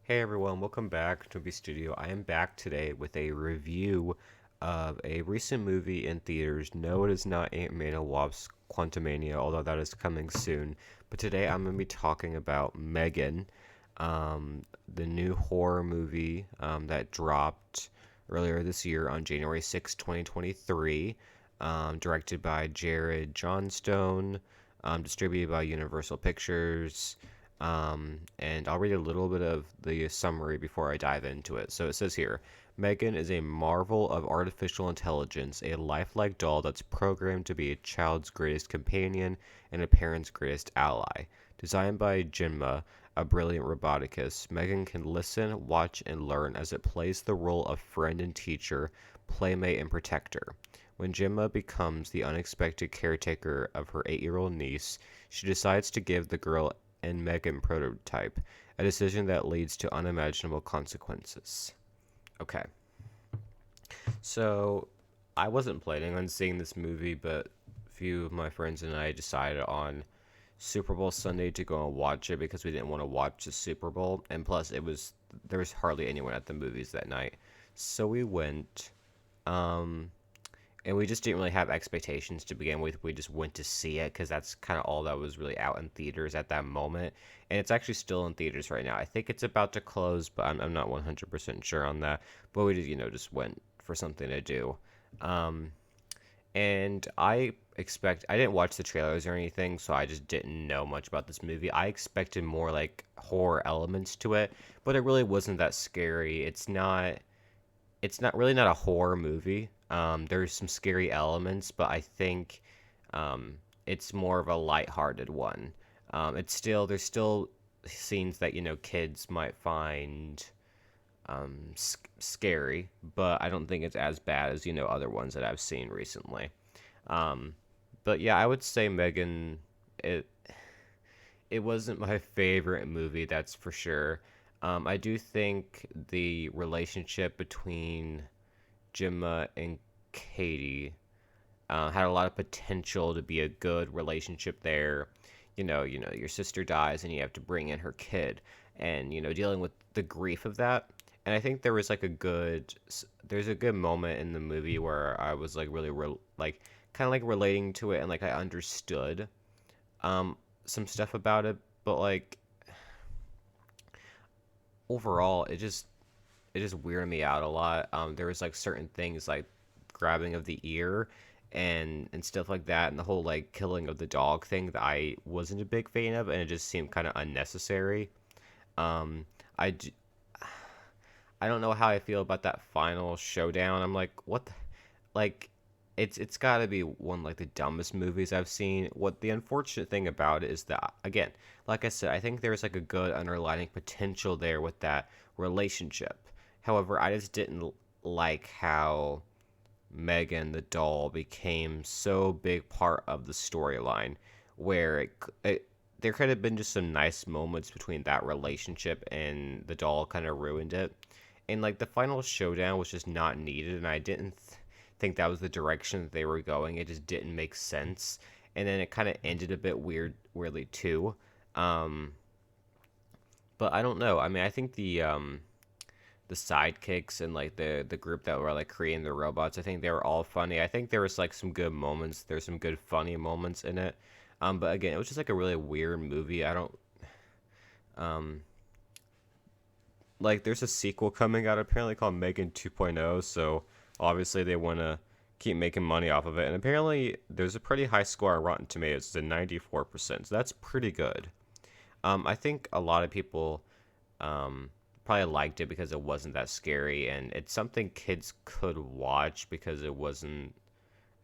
Hey everyone, welcome back to Wimpy Studio. I am back today with a review of a recent movie in theaters. No, it is not Ant-Man and Wasp Quantumania, although that is coming soon. But today I'm going to be talking about M3GAN, the new horror movie that dropped earlier this year on January 6, 2023, directed by Jared Johnstone, distributed by Universal Pictures. And I'll read a little bit of the summary before I dive into it. So it says here, M3GAN is a marvel of artificial intelligence, a lifelike doll that's programmed to be a child's greatest companion and a parent's greatest ally. Designed by Jinma, a brilliant roboticist, M3GAN can listen, watch, and learn as it plays the role of friend and teacher, playmate, and protector. When Jinma becomes the unexpected caretaker of her 8-year-old niece, she decides to give the girl and M3GAN prototype, a decision that leads to unimaginable consequences. Okay, so I wasn't planning on seeing this movie, but a few of my friends and I decided on Super Bowl Sunday to go and watch it because we didn't want to watch the Super Bowl, and plus there was hardly anyone at the movies that night, so we went. Um, and we just didn't really have expectations to begin with. We just went to see it because that's kind of all that was really out in theaters at that moment. And it's actually still in theaters right now. I think it's about to close, but I'm not 100% sure on that. But we just went for something to do. Um, and I didn't watch the trailers or anything, so I just didn't know much about this movie. I expected more like horror elements to it, but it really wasn't that scary. It's not really not a horror movie. There's some scary elements, but I think it's more of a lighthearted one. There's still scenes that kids might find scary, but I don't think it's as bad as other ones that I've seen recently. Um, but yeah, I would say M3GAN. It it wasn't my favorite movie, that's for sure. I do think the relationship between Gemma and Katie had a lot of potential to be a good relationship there. Your sister dies and you have to bring in her kid, and dealing with the grief of that. And I think there's a good moment in the movie where I was like really like kind of like relating to it, and like I understood um some stuff about it, but like overall it just weirded me out a lot. There was like certain things like grabbing of the ear and stuff like that, and the whole like killing of the dog thing that I wasn't a big fan of, and it just seemed kind of unnecessary. Um, I d- I don't know how I feel about that final showdown. I'm like, what? Like, it's got to be one like the dumbest movies I've seen. What the unfortunate thing about it is that again, like I said, I think there's like a good underlying potential there with that relationship. However, I just didn't like how M3GAN the doll became so big part of the storyline, where there could have been just some nice moments between that relationship, and the doll kind of ruined it. And like the final showdown was just not needed, and I didn't think that was the direction that they were going. It just didn't make sense, and then it kind of ended a bit weirdly too. Um, but I don't know. I mean, I think the sidekicks and like the group that were like creating the robots, I think they were all funny. I think there was like some good moments. There's some good funny moments in it. But again, it was just like a really weird movie. I don't um like there's a sequel coming out apparently called M3GAN 2.0, so obviously they want to keep making money off of it. And apparently there's a pretty high score on Rotten Tomatoes. It's a 94%. So that's pretty good. I think a lot of people probably liked it because it wasn't that scary, and it's something kids could watch because it wasn't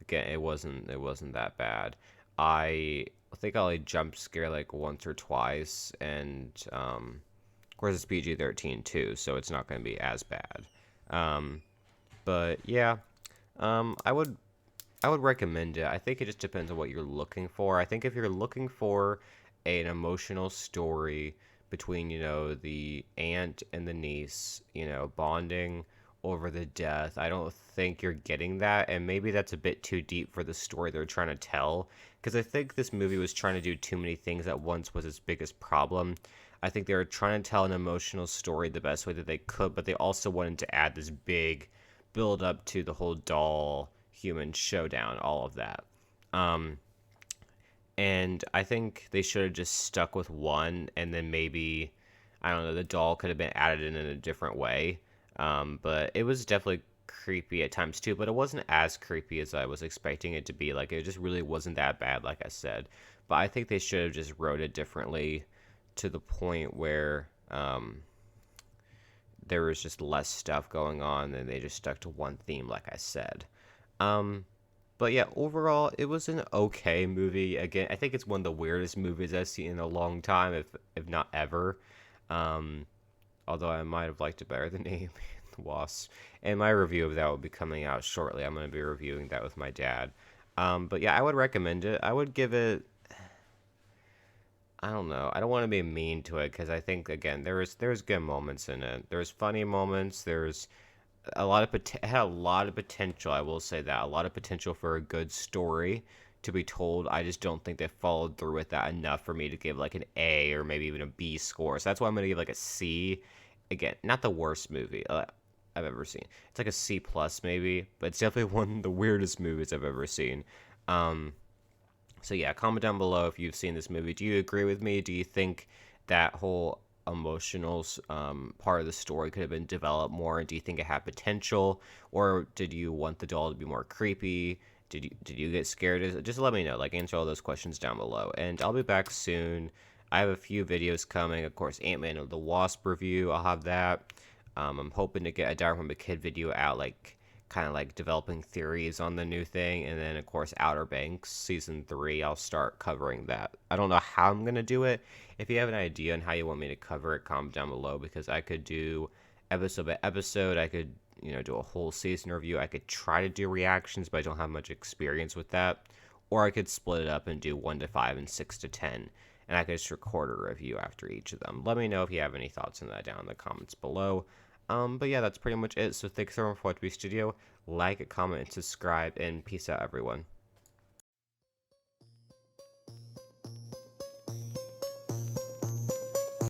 that bad. I think I only jump scare like once or twice, and of course it's PG-13 too, so it's not going to be as bad. Um, but yeah, I would recommend it. I think it just depends on what you're looking for. I think if you're looking for an emotional story between, the aunt and the niece, bonding over the death, I don't think you're getting that. And maybe that's a bit too deep for the story they're trying to tell. Because I think this movie was trying to do too many things at once was its biggest problem. I think they were trying to tell an emotional story the best way that they could, but they also wanted to add this big build up to the whole doll human showdown, all of that. Um, and I think they should have just stuck with one, and then maybe, I don't know, the doll could have been added in a different way. But it was definitely creepy at times too, but it wasn't as creepy as I was expecting it to be. Like, it just really wasn't that bad, like I said. But I think they should have just wrote it differently to the point where there was just less stuff going on, and they just stuck to one theme, like I said. Um, but yeah, overall, it was an okay movie. Again, I think it's one of the weirdest movies I've seen in a long time, if not ever. Um, Although I might have liked it better than Amy and the Wasp. And my review of that will be coming out shortly. I'm going to be reviewing that with my dad. But yeah, I would recommend it. I would give it. I don't know. I don't want to be mean to it because I think again there's good moments in it. There's funny moments. There's a lot of it had a lot of potential. I will say that a lot of potential for a good story to be told. I just don't think they followed through with that enough for me to give like an A or maybe even a B score. So that's why I'm gonna give like a C. Again, not the worst movie I've ever seen. It's like a C plus maybe, but it's definitely one of the weirdest movies I've ever seen. Um, so yeah, comment down below if you've seen this movie. Do you agree with me? Do you think that whole emotional part of the story could have been developed more? Do you think it had potential, or did you want the doll to be more creepy? Did you get scared? Just let me know. Like, answer all those questions down below, and I'll be back soon. I have a few videos coming. Of course, Ant-Man and the Wasp review. I'll have that. I'm hoping to get a Diary from a Kid video out, like kind of like developing theories on the new thing, and then of course Outer Banks season 3. I'll start covering that. I don't know how I'm gonna do it. If you have an idea on how you want me to cover it, comment down below because I could do episode by episode. I could do a whole season review. I could try to do reactions, but I don't have much experience with that. Or I could split it up and do 1 to 5 and 6 to 10, and I could just record a review after each of them. Let me know if you have any thoughts on that down in the comments below. But yeah, that's pretty much it. So thanks everyone for watching Wimpy Studio. Like, comment, and subscribe, and peace out, everyone.